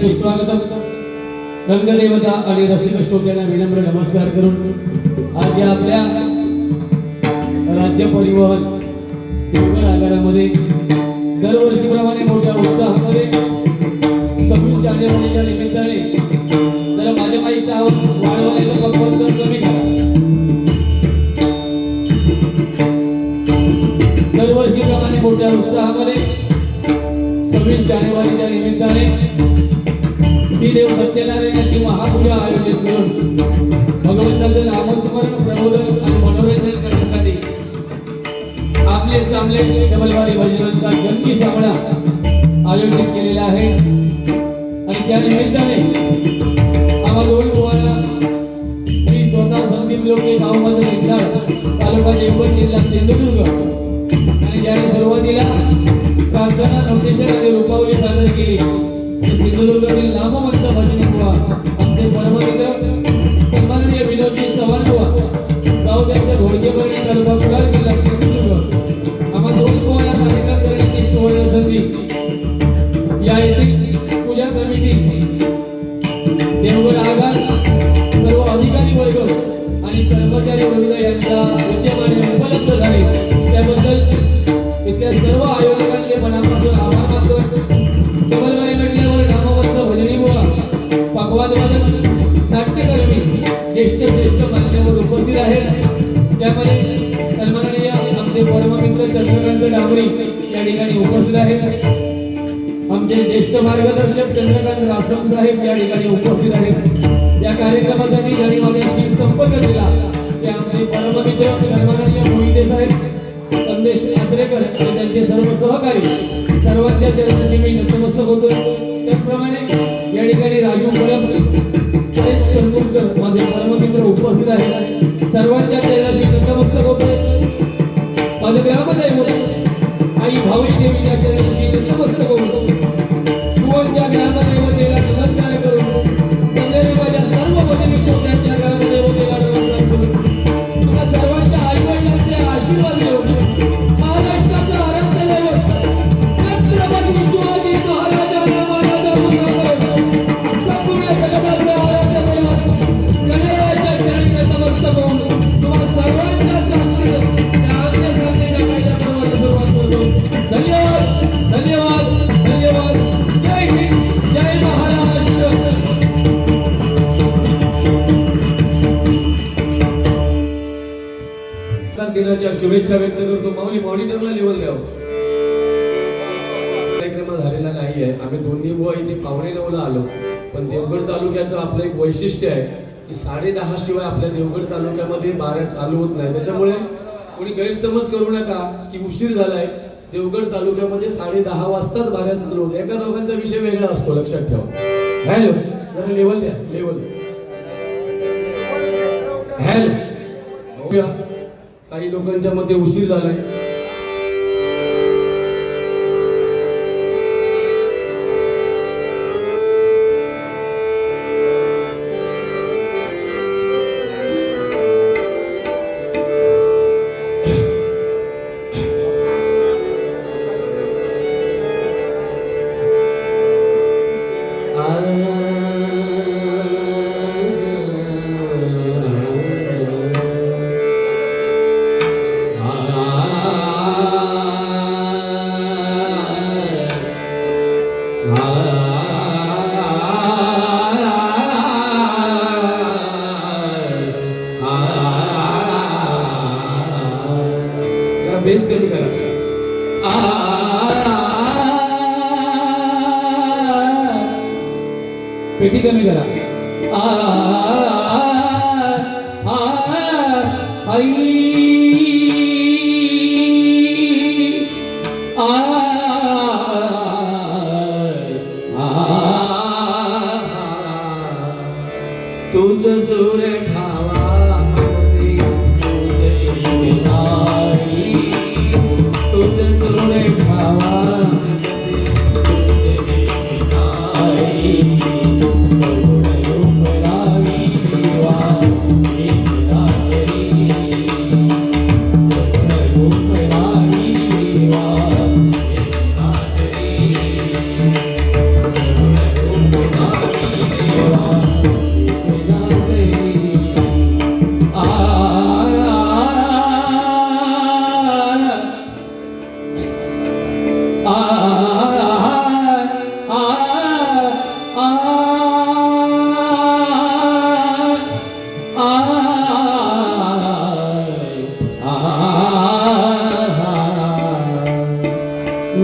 सुस्वागतम. रंगदेवता आणि रसिक श्रोत्यांना विनम्र नमस्कार करून आज या आपल्या राज्य परिवहन देवगड आगारामध्ये दरवर्षीप्रमाणे मोठ्या उत्साहामध्ये 26 जानेवारीच्या निमित्ताने जरा माझ्या माईचा आवाज वाढवण्याचा कंपन कमी करा. दरवर्षीप्रमाणे मोठ्या उत्साहामध्ये 26 जानेवारीच्या निमित्ताने श्री देव सत्यनारायणाची महापूजा आयोजित करून भगवंताचं नामस्मरण प्रबोधन आणि मनोरंजन करण्यासाठी आपले सामले डबलवाडी भजनांचा जंगी सामना आयोजित केलेला आहे. आणि त्या निमित्ताने आम्हा दोन पोहाला श्री स्वतः संदीप लोके गावमध्ये इथला तालुका देवगड जिल्हा सिंधुदुर्ग आणि ज्याने सुरुवातीला प्रार्थना नोटेशन आणि रूपावली सादर केली सिंधुदुर्गातील नामवंत भजनी बुवा आमचे परममित्र सन्माननीय विनोदजी चव्हाण बुवा गाव त्यांच्या घोडकेपर्यंत तालुका कुडाळ जिल्हा सिंधुदुर्ग आम्हा दोन पोहाला कार्यक्रम करण्याची सुवर्ण संधी. या येथील पूजा समिती देवगड आगार सर्व अधिकारी वर्ग आणि कर्मचारी वर्ग यांचा उद्यमाने उपलब्ध झाले त्याबद्दल इथल्या सर्व आयोजकांचे मनापासून आभार मानतो. डबलवाडी म्हटल्यावर नामवंत भजनी बुवा पकवादवादक नाट्यकर्मी ज्येष्ठ मान्यवर उपस्थित आहेत. त्यामध्ये सन्माननीय आमचे परममित्र चंद्रकांत डांबरी या ठिकाणी उपस्थित आहेत. आमचे ज्येष्ठ मार्गदर्शक चंद्रकांत रासम साहेब या ठिकाणी उपस्थित आहेत. या कार्यक्रमासाठी ज्यांनी माझ्याशी संपर्क केला ते आमचे परममित्र सन्माननीय मोहिते साहेब संदेश यात्रेकर आणि त्यांचे सर्व सहकारी सर्वांच्या चरणांनी मी नतमस्तक होतो. त्याचप्रमाणे या ठिकाणी राजू परब सुरेश कंदुरकर माझे परममित्र उपस्थित आहेत. सर्वांच्या चरणांनी नतमस्तक होतो. माझे ग्रामदैवत आई भावी देवीच्या चरणांनी नतमस्तक होतो. सुवंच्या ग्रामदैवतेला नमस्कार करून सगळे माझ्या सर्व भजनी श्रोत्यांच्या ग्रामदैवतेला नमस्कार करून तुम्हा सर्वांच्या आईवडिलांचे आशीर्वाद घेऊन महाराष्ट्राचा आराध्य दैवत छत्रपती शिवाजी महाराजांना माझा नमस्कार संपूर्ण जगताचे आराध्य दैवत गणरायाच्या चरणी नतमस्तक होऊन तुम्हा सर्वांच्या साक्षीने या आज्ञा सांगण्याच्या कार्यक्रमाला सुरुवात करतो. धन्यवाद धन्यवाद धन्यवाद. जय हिंद जय महाराष्ट्र. दिनाच्या शुभेच्छा व्यक्त करतो. माऊली मॉनिटरला लेवल द्यावं. कार्यक्रम झालेला नाही आहे. आम्ही दोन्ही बुवा इथे 9:15 आलो पण देवगड तालुक्याचं आपलं एक वैशिष्ट्य आहे की 10:30 शिवाय आपल्या देवगड तालुक्यामध्ये बाऱ्या चालू होत नाही. त्याच्यामुळे कोणी गैरसमज करू नका की उशीर झालाय. देवगड तालुक्यामध्ये 10:30 वाजताच बाऱ्या चालू होते. एका दोघांचा विषय वेगळा असतो लक्षात ठेवा. हॅलो जरा लेवल द्या लेवल. हॅलो काही लोकांच्या मध्ये उशीर झालाय. बेस कमी करा. पेटी कमी करा. तुझ सूर ठावा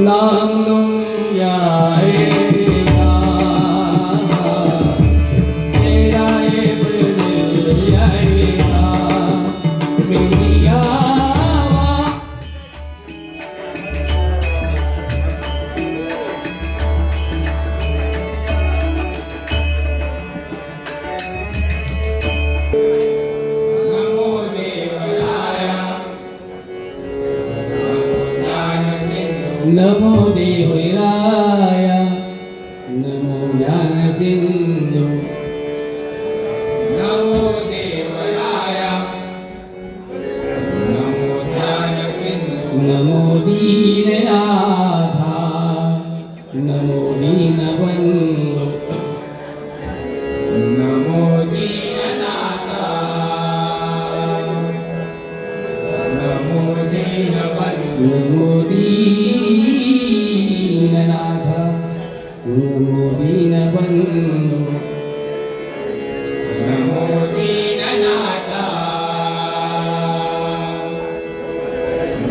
नाम याएगा तेरा ये बदल आएगा मेरी आवाज़ नमो देवराया नमो ज्ञान सिंधु नमो देवराया नमो ज्ञान सिंधु नमो दीननाथा नमो दीनबंधु नमो दीननाथा नमो दीनबंधु नमो दीननाथा नमो दीनबंधु नमो दीननाथा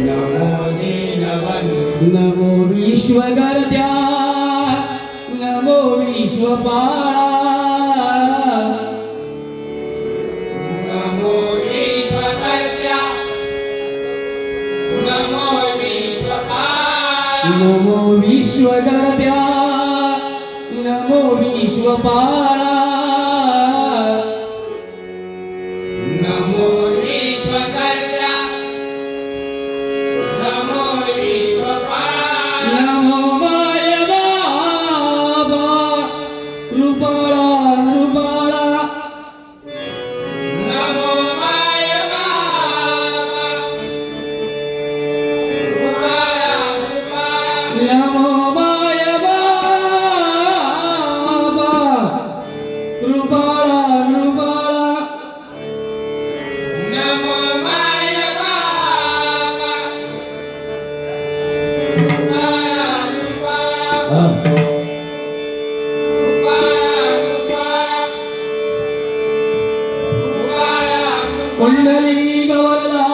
नमो दीनबंधु नमो विश्वकर्त्या नमो विश्वपाला नमो विश्वकर्त्या नमो विश्वपाला नमो विश्वकर्त्या नमो विश्वपाला नमो विश्वकर्त्या नमो विश्वपाला नमो माय बाबा कृपाळा नृपाळा नमो माय बाबा कृपाळा कृपाळा नमो माय बाबा कृपाळा नृपाळा नमो माय बाबा कृपाळा कृपाळा कुंडली गवरला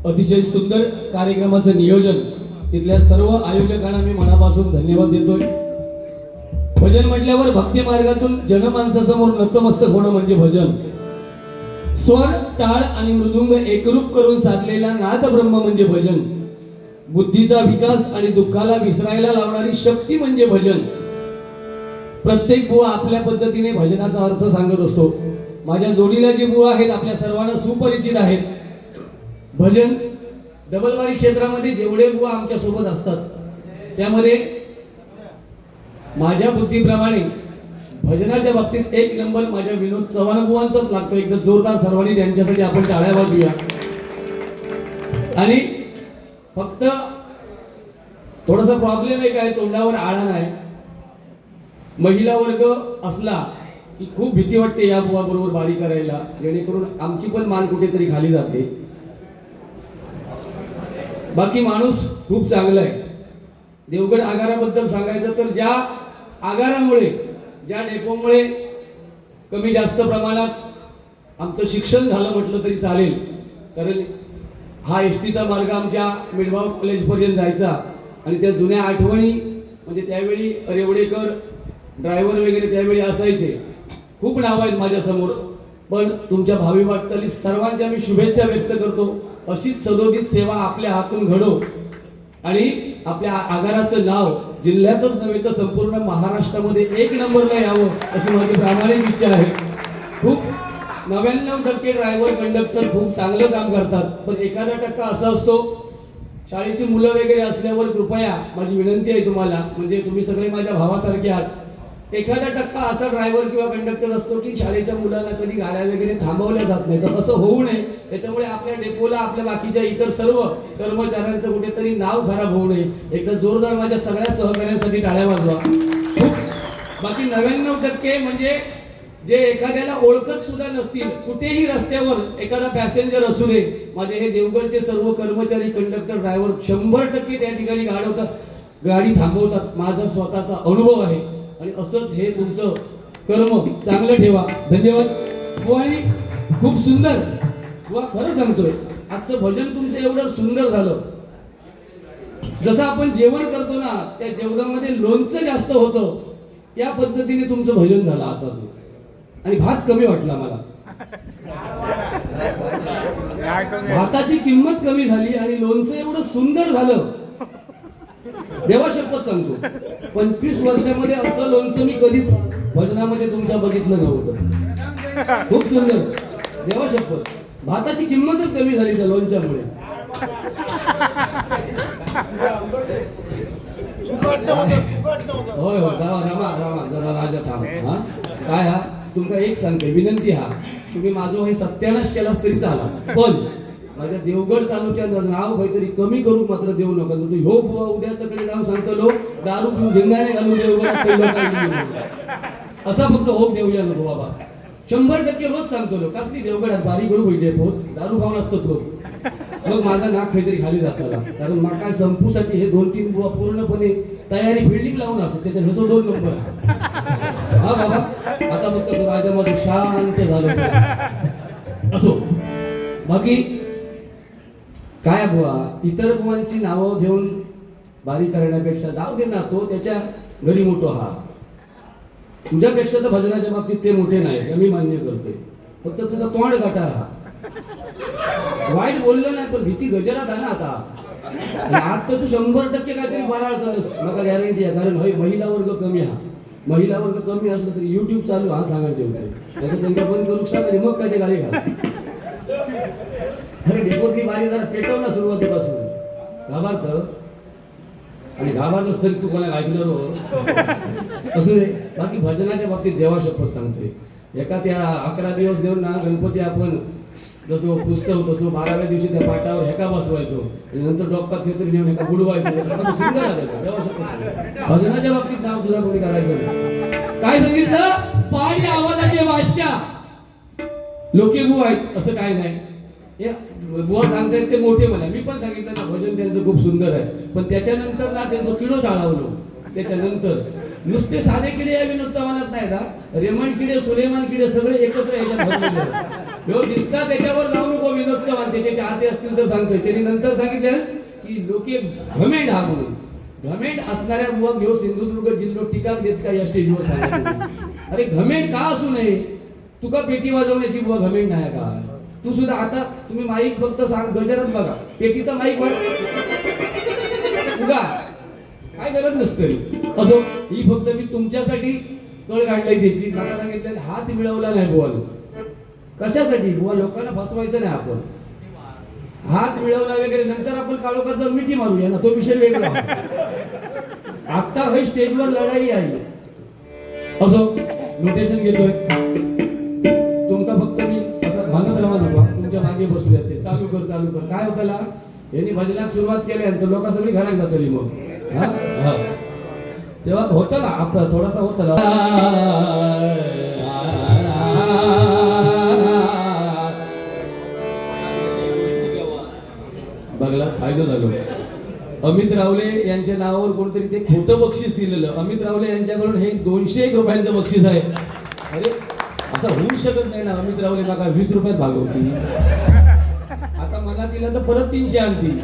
अतिशय सुंदर कार्यक्रमाचं नियोजन तिथल्या सर्व आयोजकांना मी मनापासून धन्यवाद देतोय. भजन म्हटल्यावर भक्ती मार्गातून जनमानसासमोर नतमस्तक होणं म्हणजे भजन. स्वर टाळ आणि मृदुंग एकरूप करून साधलेला नाद ब्रह्म म्हणजे भजन. बुद्धीचा विकास आणि दुःखाला विसरायला लावणारी शक्ती म्हणजे भजन. प्रत्येक बुवा आपल्या पद्धतीने भजनाचा अर्थ सांगत असतो. माझ्या जोडीला जे बुवा आहेत आपल्या सर्वांना सुपरिचित आहेत. भजन डबलवारी क्षेत्रामध्ये जेवढे बुवा आमच्या सोबत असतात त्यामध्ये माझ्या बुद्धीप्रमाणे भजनाच्या बाबतीत एक नंबर माझ्या विनोद चव्हाण बुवांचाच लागतो. एकदा जोरदार सर्वांनी त्यांच्यासाठी आपण टाळ्या वाजवूया. आणि फक्त थोडासा प्रॉब्लेम आहे काय, तोंडावर आळा नाही. महिला वर्ग असला की खूप भीती वाटते या बुवा बरोबर बारी करायला, जेणेकरून आमची पण मान कुठेतरी खाली जाते. बाकी माणूस खूप चांगला आहे. देवगड आगाराबद्दल सांगायचं तर ज्या आगारामुळे ज्या डेपोमुळे कमी जास्त प्रमाणात आमचं शिक्षण झालं म्हटलं तरी चालेल. कारण हा एसटीचा मार्ग आमच्या मिडगाव कॉलेजपर्यंत जायचा आणि त्या जुन्या आठवणी म्हणजे त्यावेळी रेवडेकर ड्रायव्हर वगैरे त्यावेळी असायचे. खूप नाव आहेत माझ्यासमोर, पण तुमच्या भावी वाटचालीस सर्वांच्या मी शुभेच्छा व्यक्त करतो. अशीच सदोदित सेवा आपल्या हातून घडो आणि आपल्या आगाराचं नाव जिल्ह्यातच नव्हे तर संपूर्ण महाराष्ट्रामध्ये एक नंबरला यावं अशी माझी प्रामाणिक इच्छा आहे. खूप 99% ड्रायव्हर कंडक्टर खूप चांगलं काम करतात, पण एखादा टक्का असा असतो. शाळेची मुलं वगैरे असल्यावर कृपया माझी विनंती आहे तुम्हाला, म्हणजे तुम्ही सगळे माझ्या भावासारखे आहात. एखादा टक्का असा ड्रायव्हर किंवा कंडक्टर असतो की शाळेच्या मुलांना कधी गाड्या वगैरे थांबवल्या जात नाही. तर असं होऊ नये, त्याच्यामुळे आपल्या डेपोला आपल्या बाकीच्या इतर सर्व कर्मचाऱ्यांचं कुठेतरी नाव खराब होऊ नये. एकदा जोरदार माझ्या सगळ्या सहकार्यांसाठी टाळ्या वाजवा. खूप बाकी 99% म्हणजे जे एखाद्याला ओळखत सुद्धा नसतील, कुठेही रस्त्यावर एखादा पॅसेंजर असू दे, माझे हे देवगडचे सर्व कर्मचारी, कंडक्टर, ड्रायव्हर 100% त्या ठिकाणी गाडी थांबवतात. माझा स्वतःचा अनुभव आहे. आणि असंच हे तुमचं कर्म चांगलं ठेवा. धन्यवाद. आणि खूप सुंदर, वा खरं सांगतोय, आजचं भजन तुमचं एवढं सुंदर झालं. जसं आपण जेवण करतो ना, त्या जेवणामध्ये लोणचं जास्त होतं, त्या पद्धतीने तुमचं भजन झालं आताच. आणि भात कमी वाटला मला, भाताची किंमत कमी झाली आणि लोणचं एवढं सुंदर झालं. देवा शपथ सांगतो, 25 वर्षामध्ये असं लोणचं मी कधीच भजनामध्ये तुमच्या बघितलं नव्हतं. खूप सुंदर. देवा शपथ, भाताची किंमतच कमी झाली त्या लोणच्यामुळे. होय होय, रामा जरा राजा थांब. हा काय, हा तुमका एक सांगते, विनंती, हा तुम्ही माझं हे सत्यानाश केलास तरी चाला, पण माझ्या देवगड तालुक्यात नाव काहीतरी कमी करू मात्र देऊ नका. ह्यो बुवा उद्या तकडे जाऊन सांगतो लो दारू पिऊन धिंगाणे घालून देवगड असा फक्त होप देऊया नको बाबा. 100% रोज सांगतो लो, कसली देवगडात बारी करू पाहिजे, दारू खाऊन असतो तो. मग माझा नाक काहीतरी खाली जाताला, कारण मग काय संपूसाठी हे 2-3 बुवा पूर्णपणे तयारी फिल्डिंग लावून असतो, त्याच्यात होतो 2 नंबर. हा बाबा, आता मग कसं राजा माझं शांत झालं. असो, बाकी काय बुवा, इतर बुवांची नावं घेऊन बारी करण्यापेक्षा जाऊ दे ना, तो त्याच्या घरी मोठो. हा तुझ्यापेक्षा तर भजनाच्या बाबतीत ते मोठे नाही, मी मान्य करते. फक्त तुझा तोंड गटार. हा वाईट बोललं नाही, पण भीती गजरात आहे ना आता. आता तू 100% काहीतरी बराळतानस, मला गॅरंटी आहे. कारण महिला वर्ग कमी, हा महिला वर्ग कमी असलं तरी युट्यूब चालू, हा सांगायचे होते त्याचं त्यांच्या बंद करू सांगा, मग काय ते गाडी घाल. अरे डेपोतली बारी जरा पेटव ना सुरुवातीपासून, घाबरत. आणि घाबरलंच तरी तू कोणाला ऐकणार हो. असं दे. बाकी भजनाच्या बाबतीत देवा शपथ सांगतोय, एका त्या 11 दिवस देऊन ना गणपती आपण जसं पुस्तक तसं 12व्या दिवशी त्या पाटावर हेका बसवायचो, नंतर डॉक्टर खेत्री नेऊन एका बुडवायचो. असं सुंदर आहे देवा शपथ. भजनाच्या बाबतीत नाव तुझा कोणी करायचं. काय सांगितलं, पाणी आवाजाचे बादशाह लोके बुवा आहेत, असं काय नाही. हे बुवा सांगतायत ते मोठे मला, मी पण सांगितलं ना भजन त्यांचं खूप सुंदर आहे, पण त्याच्यानंतर ना त्यांचं किडो चाळवलो. त्याच्यानंतर नुसते साधे किडे या विनोद चव्हाणात नाही ना, रेमंड किडे, सुलेमान किडे सगळे एकत्र याच्यात दिसतात. त्याच्यावर जाऊ नको विनोद चव्हाण, त्याचे चाहते असतील तर सांगतोय. त्यांनी नंतर सांगितलं की लोके घमेंड, हा म्हणून घमेंड असणाऱ्या बुवा घेऊ सिंधुदुर्ग जिल्हा टीका देत का या स्टेजवर सांगितलं. अरे घमेंड का असू नये, तुका पेटी वाजवण्याची बुवा घमेंड नाही का. तू सुद्धा आता तुम्ही माईक फक्त सांग, गजरात बघा, पेटीचा माईक उगा काय गरज नसते. असो, ही फक्त मी तुमच्यासाठी कळ काढलाय त्याची. मला सांगितलं हात मिळवला नाही बुवाला, कशासाठी बुवा, लोकांना फसवायचं नाही आपण. हात मिळवला वगैरे, नंतर आपण काळोखात जर मिठी मारूया ना, तो विषय वेगळा. आता हे स्टेजवर लढाई आहे. असो, नोटेशन घेतोय तुमका, फक्त मी असं म्हणत राहा नको, तुमच्या मागे बसूया. ते चालू कर काय होतं, यांनी भजनात सुरुवात केली तर लोक सगळी घरात जातली. मग तेव्हा होतं ना आपलं थोडासा होतं ना. बघला फायदा झालो. अमित रावले यांच्या नावावर कोणतरी ते खोटं बक्षीस दिलेलं. अमित रावले यांच्याकडून हे 201 रुपयांचं बक्षीस आहे. अरे असं होऊ शकत नाही ना. अमित रावले काका 20 रुपयात भागवती, आता मला दिला तर परत 300 आणती.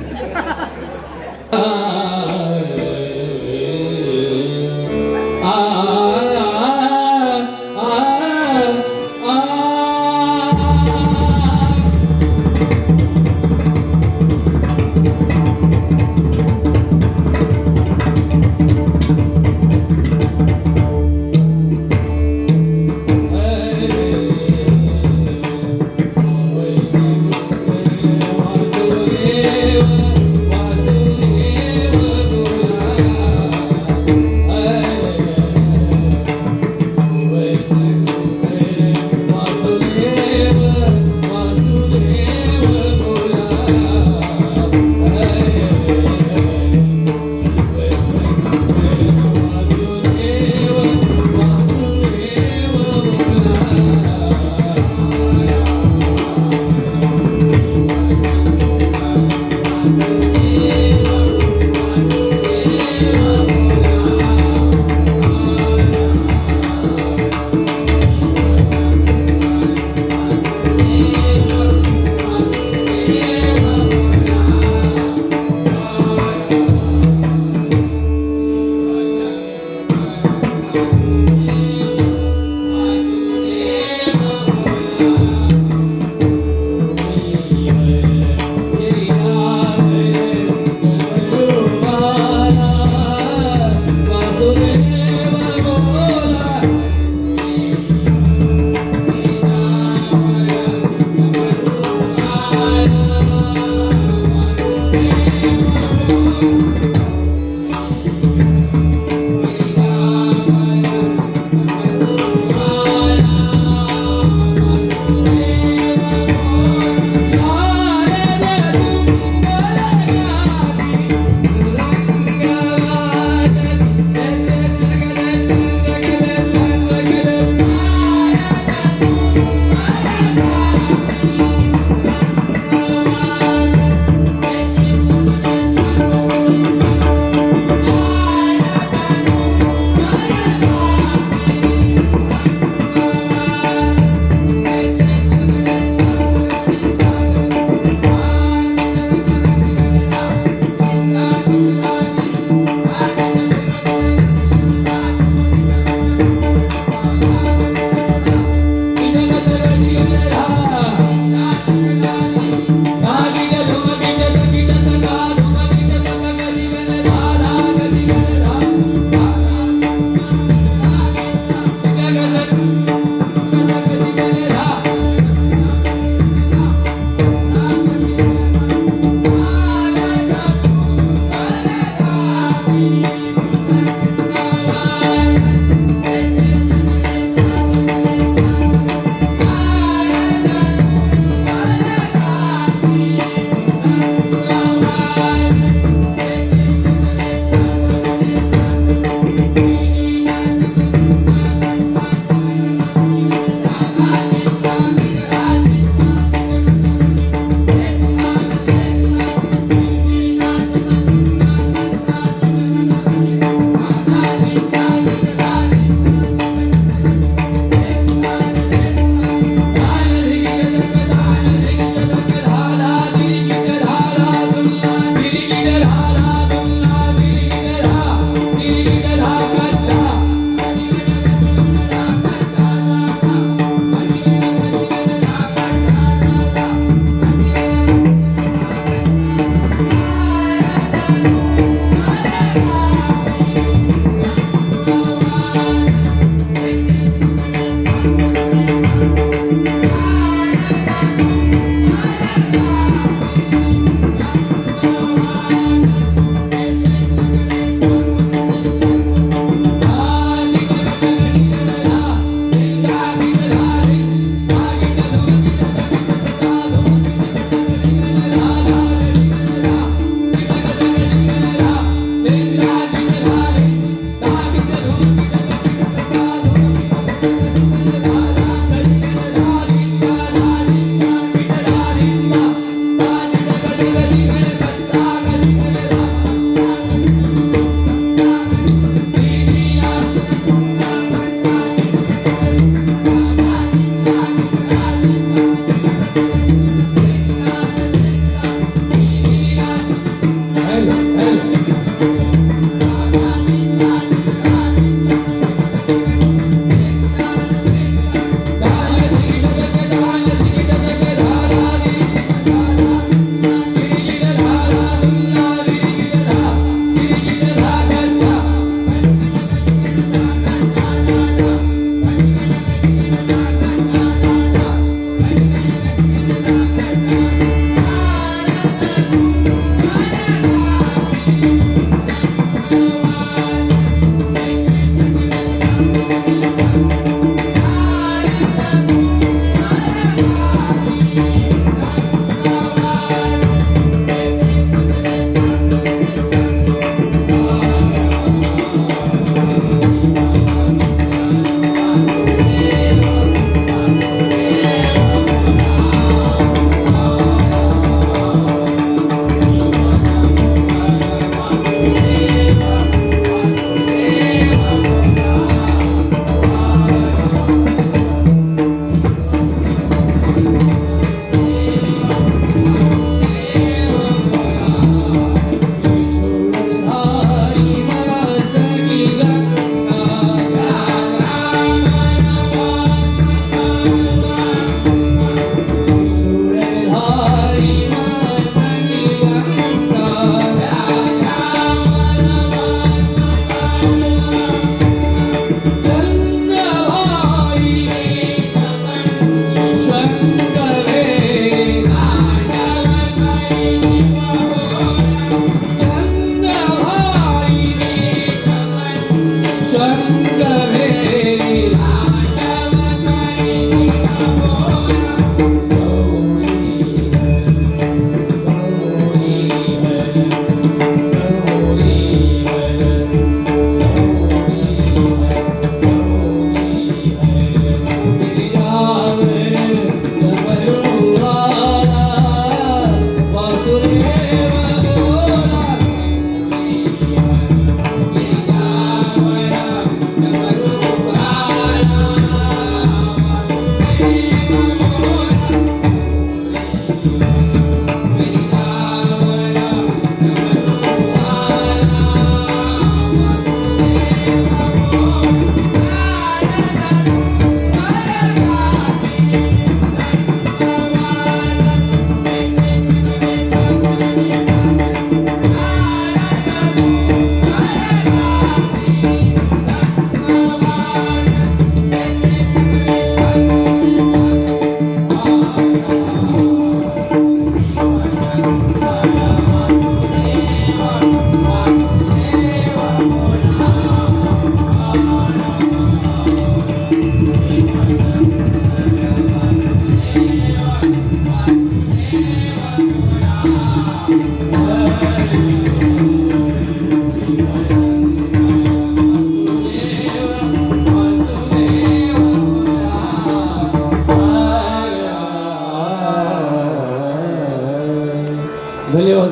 धन्यवाद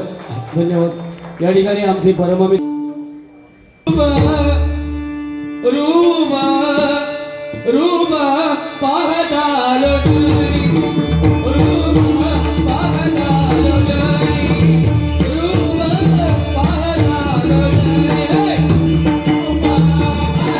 धन्यवाद. या ठिकाणी आमचे परममित्र रूबा रूबा पाहता लोटली रूबा पाहता लोटली रूबा पाहता लोटली रूबा पाहता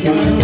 सर्व